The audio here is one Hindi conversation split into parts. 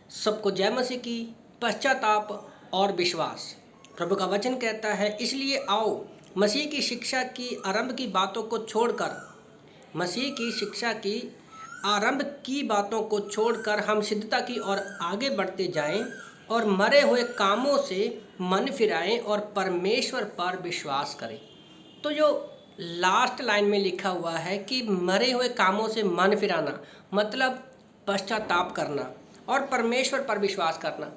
सबको जय मसीह की। पश्चाताप और विश्वास। प्रभु का वचन कहता है, इसलिए आओ मसीह की शिक्षा की आरंभ की बातों को छोड़कर आरंभ की बातों को छोड़कर हम सिद्धता की ओर आगे बढ़ते जाएं और मरे हुए कामों से मन फिराएं और परमेश्वर पर विश्वास करें। तो जो लास्ट लाइन में लिखा हुआ है कि मरे हुए कामों से मन फिराना मतलब पश्चाताप करना और परमेश्वर पर विश्वास करना।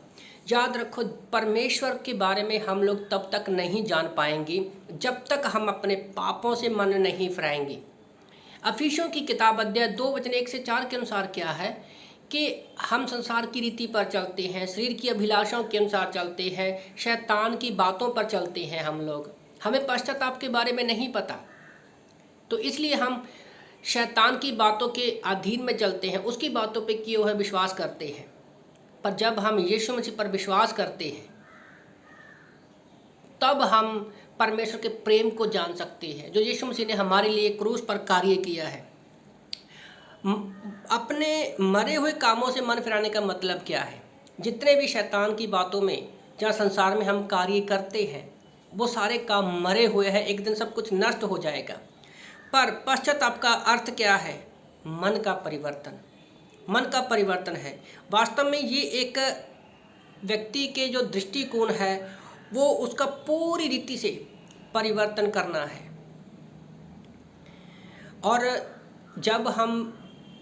याद रखो, परमेश्वर के बारे में हम लोग तब तक नहीं जान पाएंगे जब तक हम अपने पापों से मन नहीं फिराएंगे। अफिसियों की किताब अध्याय 2:1-4 के अनुसार क्या है कि हम संसार की रीति पर चलते हैं, शरीर की अभिलाषाओं के अनुसार चलते हैं, शैतान की बातों पर चलते हैं। हम लोग, हमें पश्चाताप के बारे में नहीं पता, तो इसलिए हम शैतान की बातों के अधीन में चलते हैं, उसकी बातों पे किए हुए विश्वास करते हैं। पर जब हम यीशु मसीह पर विश्वास करते हैं तब हम परमेश्वर के प्रेम को जान सकते हैं जो यीशु मसीह ने हमारे लिए क्रूस पर कार्य किया है। अपने मरे हुए कामों से मन फिराने का मतलब क्या है? जितने भी शैतान की बातों में जहाँ संसार में हम कार्य करते हैं वो सारे काम मरे हुए हैं, एक दिन सब कुछ नष्ट हो जाएगा। पर पश्चाताप का अर्थ क्या है? मन का परिवर्तन। मन का परिवर्तन है। वास्तव में ये एक व्यक्ति के जो दृष्टिकोण है वो उसका पूरी रीति से परिवर्तन करना है। और जब हम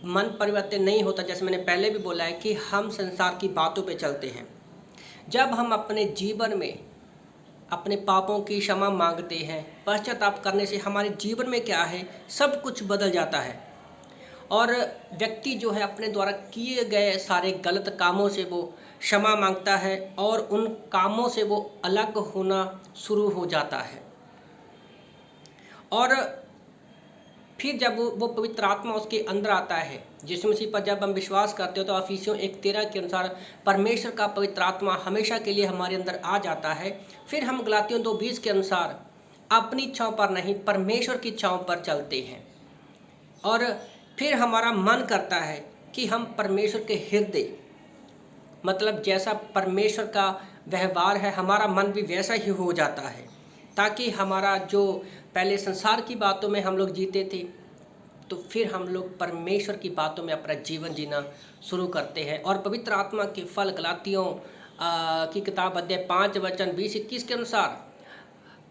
मन परिवर्तन नहीं होता, जैसे मैंने पहले भी बोला है कि हम संसार की बातों पे चलते हैं। जब हम अपने जीवन में अपने पापों की क्षमा मांगते हैं, पश्चाताप करने से हमारे जीवन में क्या है, सब कुछ बदल जाता है। और व्यक्ति जो है अपने द्वारा किए गए सारे गलत कामों से वो क्षमा मांगता है और उन कामों से वो अलग होना शुरू हो जाता है। और फिर जब वो पवित्र आत्मा उसके अंदर आता है, यीशु मसीह पर जब हम विश्वास करते हो तो अफिसियों 1:13 के अनुसार परमेश्वर का पवित्र आत्मा हमेशा के लिए हमारे अंदर आ जाता है। फिर हम गलातियों 2:20 के अनुसार अपनी इच्छाओं पर नहीं परमेश्वर की इच्छाओं पर चलते हैं। और फिर हमारा मन करता है कि हम परमेश्वर के हृदय, मतलब जैसा परमेश्वर का व्यवहार है हमारा मन भी वैसा ही हो जाता है, ताकि हमारा जो पहले संसार की बातों में हम लोग जीते थे तो फिर हम लोग परमेश्वर की बातों में अपना जीवन जीना शुरू करते हैं। और पवित्र आत्मा के फल गलातियों की किताब अध्याय 5:20-21 के अनुसार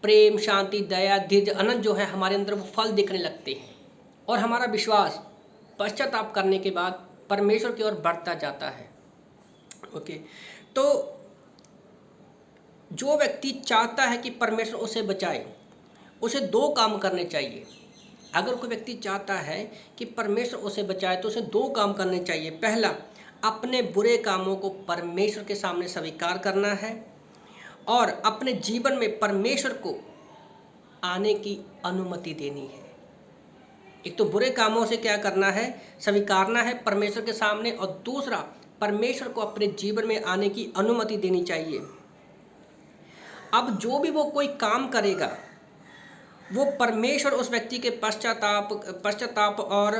प्रेम, शांति, दया, धीरज, अनंत जो है हमारे अंदर वो फल दिखने लगते हैं और हमारा विश्वास पश्चाताप करने के बाद परमेश्वर की ओर बढ़ता जाता है। ओके, तो जो व्यक्ति चाहता है कि परमेश्वर उसे बचाए, उसे 2 काम करने चाहिए। अगर कोई व्यक्ति चाहता है कि परमेश्वर उसे बचाए तो उसे 2 काम करने चाहिए। पहला, अपने बुरे कामों को परमेश्वर के सामने स्वीकार करना है और अपने जीवन में परमेश्वर को आने की अनुमति देनी है। एक तो बुरे कामों से क्या करना है, स्वीकारना है परमेश्वर के सामने, और दूसरा परमेश्वर को अपने जीवन में आने की अनुमति देनी चाहिए। अब जो भी वो कोई काम करेगा वो परमेश्वर उस व्यक्ति के पश्चाताप और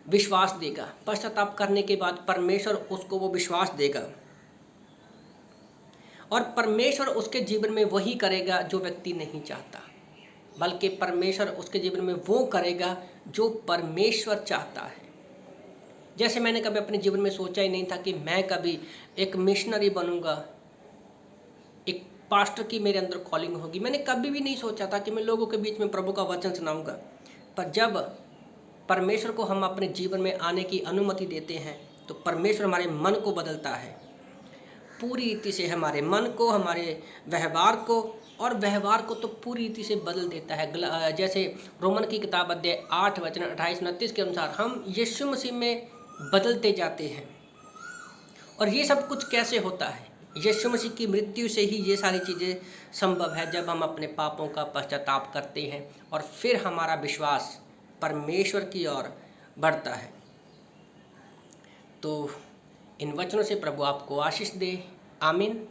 विश्वास देगा। पश्चाताप करने के बाद परमेश्वर उसको वो विश्वास देगा और परमेश्वर उसके जीवन में वही करेगा जो व्यक्ति नहीं चाहता, बल्कि परमेश्वर उसके जीवन में वो करेगा जो परमेश्वर चाहता है। जैसे मैंने कभी अपने जीवन में सोचा ही नहीं था कि मैं कभी एक मिशनरी बनूंगा, एक पास्टर की मेरे अंदर कॉलिंग होगी। मैंने कभी भी नहीं सोचा था कि मैं लोगों के बीच में प्रभु का वचन सुनाऊंगा। पर जब परमेश्वर को हम अपने जीवन में आने की अनुमति देते हैं तो परमेश्वर हमारे मन को बदलता है, पूरी रीति से हमारे मन को, हमारे व्यवहार को, और व्यवहार को तो पूरी रीति से बदल देता है। जैसे रोमन की किताब अध्याय 8:28-29 के अनुसार हम यीशु मसीह में बदलते जाते हैं। और ये सब कुछ कैसे होता है? यीशु मसीह की मृत्यु से ही ये सारी चीज़ें संभव है, जब हम अपने पापों का पश्चाताप करते हैं और फिर हमारा विश्वास परमेश्वर की ओर बढ़ता है। तो इन वचनों से प्रभु आपको आशीष दे। आमीन।